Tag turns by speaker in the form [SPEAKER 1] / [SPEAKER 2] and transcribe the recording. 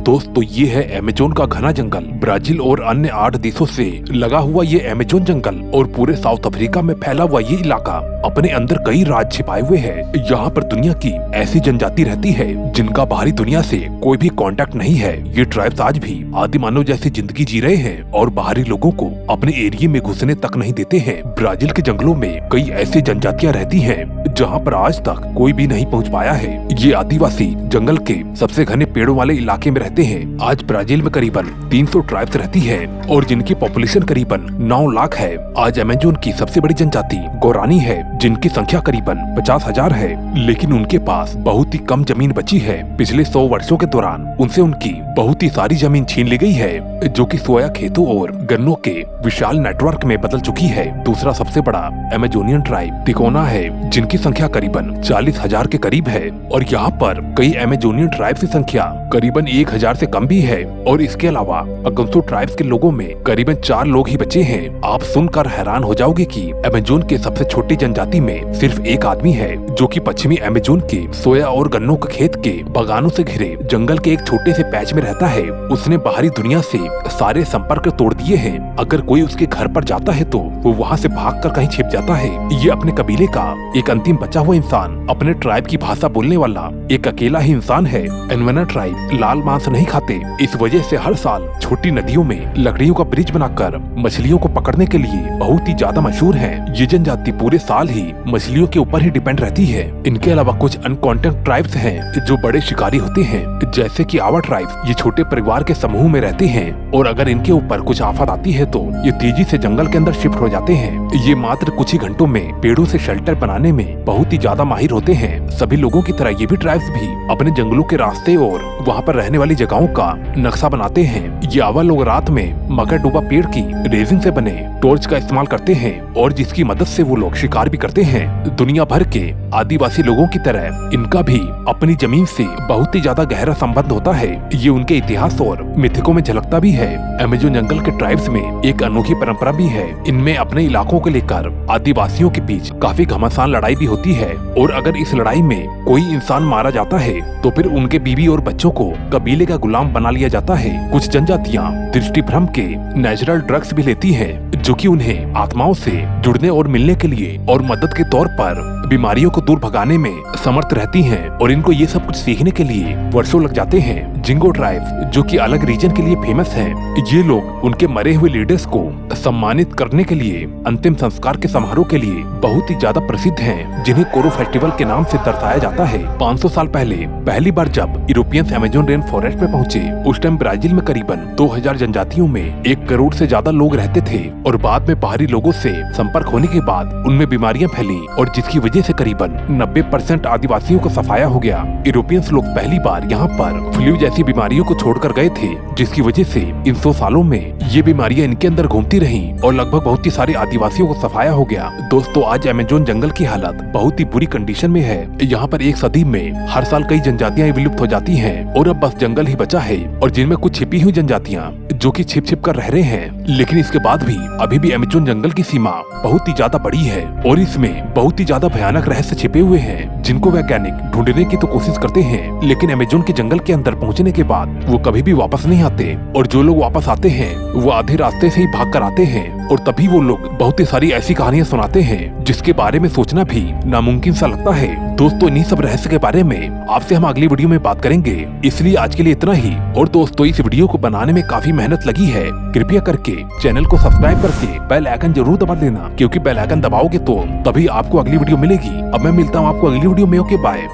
[SPEAKER 1] दोस्तों ये है अमेज़न का घना जंगल। ब्राजील और अन्य 8 देशों से लगा हुआ ये अमेज़न जंगल और पूरे साउथ अफ्रीका में फैला हुआ ये इलाका अपने अंदर कई राज छिपाए हुए है। यहाँ पर दुनिया की ऐसी जनजाति रहती है जिनका बाहरी दुनिया से कोई भी कांटेक्ट नहीं है। ये ट्राइब्स आज भी आदि मानव जैसी जिंदगी जी रहे हैं और बाहरी लोगों को अपने एरिया में घुसने तक नहीं देते हैं। ब्राजील के जंगलों में कई ऐसी जनजातियाँ रहती हैं जहाँ पर आज तक कोई भी नहीं पहुँच पाया है। ये आदिवासी जंगल के सबसे घने पेड़ों वाले इलाके में रहते हैं। आज ब्राजील में करीबन 300 ट्राइब्स रहती है और जिनकी पॉपुलेशन करीबन 9 लाख है। आज अमेज़न की सबसे बड़ी जनजाति गोरानी है जिनकी संख्या करीबन 50,000 है, लेकिन उनके पास बहुत ही कम जमीन बची है। पिछले 100 वर्षों के दौरान उनसे उनकी बहुत ही सारी जमीन छीन ली गई है, जो कि सोया खेतों और गन्नों के विशाल नेटवर्क में बदल चुकी है। दूसरा सबसे बड़ा अमेजोनियन ट्राइब तिकोना है जिनकी संख्या करीबन 40,000 के करीब है और यहाँ पर कई अमेजोनियन ट्राइब्स की संख्या करीबन 1,000 से कम भी है। और इसके अलावा अगंसो ट्राइब्स के लोगों में करीबन 4 लोग ही बचे हैं। आप सुनकर हैरान हो जाओगे कि अमेज़न के सबसे छोटी जनजाति में सिर्फ एक आदमी है जो कि पश्चिमी अमेज़न के सोया और गन्नों के खेत के बागानों से घिरे जंगल के एक छोटे से पैच में रहता है। उसने बाहरी दुनिया से सारे संपर्क तोड़ दिए हैं। अगर कोई उसके घर पर जाता है तो वो वहाँ से भागकर कहीं छिप जाता है। ये अपने कबीले का एक अंतिम बचा हुआ इंसान, अपने ट्राइब की भाषा बोलने वाला एक अकेला ही इंसान है। एनवेना ट्राइब लाल मांस नहीं खाते, इस वजह से हर साल छोटी नदियों में लकड़ियों का ब्रिज बनाकर मछलियों को पकड़ने के लिए बहुत ही ज्यादा मशहूर है। ये जनजाति पूरे साल ही मछलियों के ऊपर ही डिपेंड रहती है। इनके अलावा कुछ अनकॉन्टेक्ट ट्राइब्स हैं जो बड़े शिकारी होते हैं, जैसे कि आवा ट्राइब। ये छोटे परिवार के समूह में रहते हैं और अगर इनके ऊपर कुछ आफत आती है तो ये तेजी से जंगल के अंदर शिफ्ट हो जाते हैं। ये मात्र कुछ ही घंटों में पेड़ों से शेल्टर बनाने में बहुत ही ज्यादा माहिर होते हैं। सभी लोगों की तरह ये भी ट्राइब्स भी अपने जंगलों के रास्ते और वहाँ पर रहने वाली जगहों का नक्शा बनाते हैं। ये आवा लोग रात में मकर डूबा पेड़ की रेजिन से बने टॉर्च का इस्तेमाल करते हैं और जिसकी मदद से वो लोग शिकार भी करते हैं। दुनिया भर के आदिवासी लोगों की तरह इनका भी अपनी जमीन से बहुत ही ज्यादा गहरा संबंध होता है। ये उनके इतिहास और मिथकों में झलकता भी है। अमेज़न जंगल के ट्राइब्स में एक अनोखी परंपरा भी है। इनमें अपने इलाकों को लेकर आदिवासियों के बीच काफी घमासान लड़ाई भी होती है और अगर इस लड़ाई में कोई इंसान मारा जाता है तो फिर उनके बीवी और बच्चों को कबीले का गुलाम बना लिया जाता है। कुछ जनजातियाँ दृष्टि भ्रम के नेचुरल ड्रग्स भी लेती हैं, जो कि उन्हें आत्माओं से जुड़ने और मिलने के लिए और मदद के तौर पर बीमारियों को दूर भगाने में समर्थ रहती हैं और इनको ये सब कुछ सीखने के लिए वर्षों लग जाते हैं। जिंगो ट्राइब जो कि अलग रीजन के लिए फेमस है, ये लोग उनके मरे हुए लीडर्स को सम्मानित करने के लिए अंतिम संस्कार के समारोह के लिए बहुत ही ज्यादा प्रसिद्ध हैं, जिन्हें कोरो फेस्टिवल के नाम से दर्शाया जाता है। 500 साल पहले पहली बार जब यूरोपियंस अमेज़न रेन फॉरेस्ट में पहुंचे, उस टाइम ब्राजील में करीबन 2000 जनजातियों में 1 करोड़ से ज्यादा लोग रहते थे और बाद में बाहरी लोगों से संपर्क होने के बाद उनमें बीमारियां फैली और जिसकी वजह से करीबन 90% आदिवासियों को सफाया हो गया। यूरोपियंस लोग पहली बार यहाँ पर फ्लू जैसी बीमारियों को छोड़कर गए थे, जिसकी वजह से इन 100 सालों में ये बीमारियां इनके अंदर घूमती रहीं और लगभग बहुत ही सारे आदिवासियों को सफाया हो गया। दोस्तों आज अमेज़न जंगल की हालत बहुत ही बुरी कंडीशन में है। यहाँ पर एक सदी में हर साल कई जनजातियां विलुप्त हो जाती हैं और अब बस जंगल ही बचा है और जिनमें कुछ छिपी हुई जनजातियां जो कि छिप छिप कर रह रहे हैं। लेकिन इसके बाद भी अभी भी अमेज़न जंगल की सीमा बहुत ही ज्यादा बड़ी है और इसमें बहुत ही ज्यादा भयानक रहस्य छिपे हुए हैं, जिनको वैज्ञानिक ढूंढने की तो कोशिश करते हैं, लेकिन अमेज़न के जंगल के अंदर पहुंचने के बाद वो कभी भी वापस नहीं आते और जो लोग वापस आते हैं वो आधे रास्ते से ही भाग कर आते हैं और तभी वो लोग बहुत ही सारी ऐसी कहानियां सुनाते हैं जिसके बारे में सोचना भी नामुमकिन सा लगता है। दोस्तों इन्हीं सब रहस्य के बारे में आपसे हम अगली वीडियो में बात करेंगे, इसलिए आज के लिए इतना ही। और दोस्तों इस वीडियो को बनाने में काफी मेहनत लगी है, कृपया करके चैनल को सब्सक्राइब करके बेल आइकन जरूर दबा देना, क्योंकि बेल आइकन दबाओगे तो तभी आपको अगली वीडियो मिलेगी। अब मैं मिलता हूँ आपको अगली वीडियो में। Okay bye.